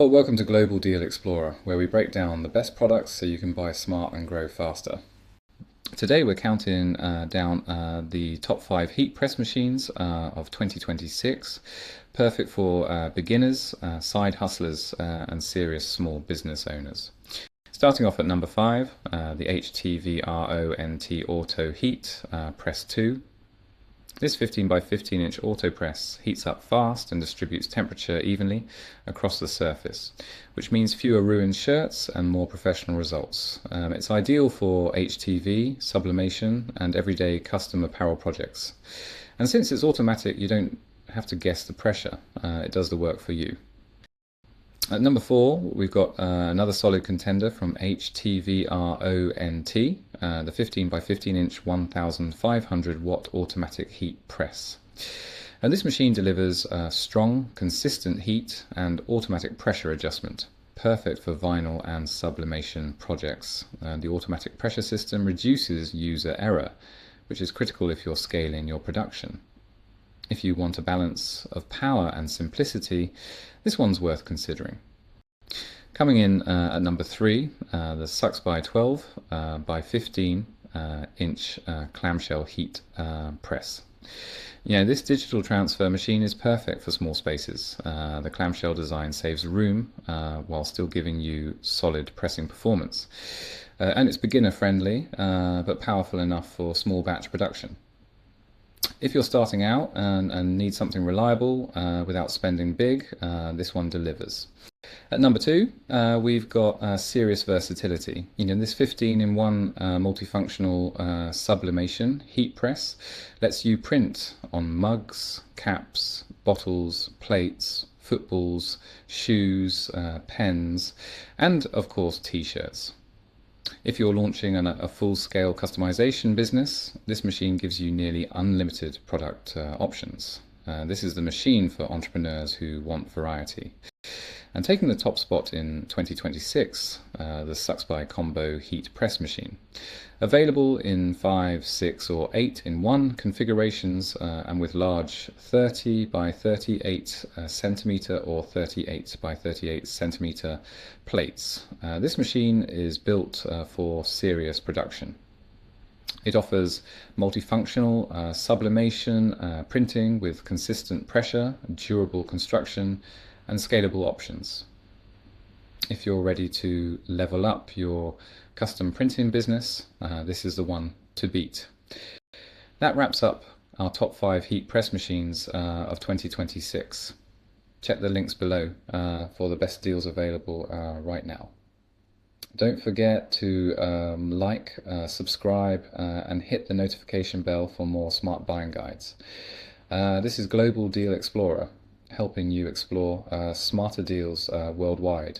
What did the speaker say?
Well, welcome to Global Deal Explorer, where we break down the best products so you can buy smart and grow faster. Today we're counting down the top 5 heat press machines of 2026, perfect for beginners, side hustlers and serious small business owners. Starting off at number 5, the HTVRONT Auto Heat Press 2. This 15 by 15 inch auto press heats up fast and distributes temperature evenly across the surface, which means fewer ruined shirts and more professional results. It's ideal for HTV, sublimation and everyday custom apparel projects. And since it's automatic, you don't have to guess the pressure, it does the work for you. At number 4, we've got another solid contender from HTVRONT, the 15 by 15 inch 1500 watt automatic heat press. And this machine delivers strong, consistent heat and automatic pressure adjustment, perfect for vinyl and sublimation projects. The automatic pressure system reduces user error, which is critical if you're scaling your production. If you want a balance of power and simplicity, this one's worth considering. Coming in at number 3, the SucceBuy 12 by 15 inch clamshell heat press. This digital transfer machine is perfect for small spaces. The clamshell design saves room while still giving you solid pressing performance. And it's beginner friendly, but powerful enough for small batch production. If you're starting out and need something reliable without spending big, this one delivers. At number 2, we've got serious versatility. This 15-in-1 multifunctional sublimation heat press lets you print on mugs, caps, bottles, plates, footballs, shoes, pens, and of course t-shirts. If you're launching a full-scale customization business, this machine gives you nearly unlimited product options. This is the machine for entrepreneurs who want variety. And taking the top spot in 2026, the SucceBuy Combo Heat Press Machine. Available in 5, 6 or 8-in-1 configurations and with large 30 by 38 centimeter or 38 by 38 centimeter plates. This machine is built for serious production. It offers multifunctional sublimation printing with consistent pressure, durable construction and scalable options. If you're ready to level up your custom printing business, this is the one to beat. That wraps up our top 5 heat press machines of 2026. Check the links below for the best deals available right now. Don't forget to like, subscribe and hit the notification bell for more smart buying guides. This is Global Deal Explorer, helping you explore smarter deals worldwide.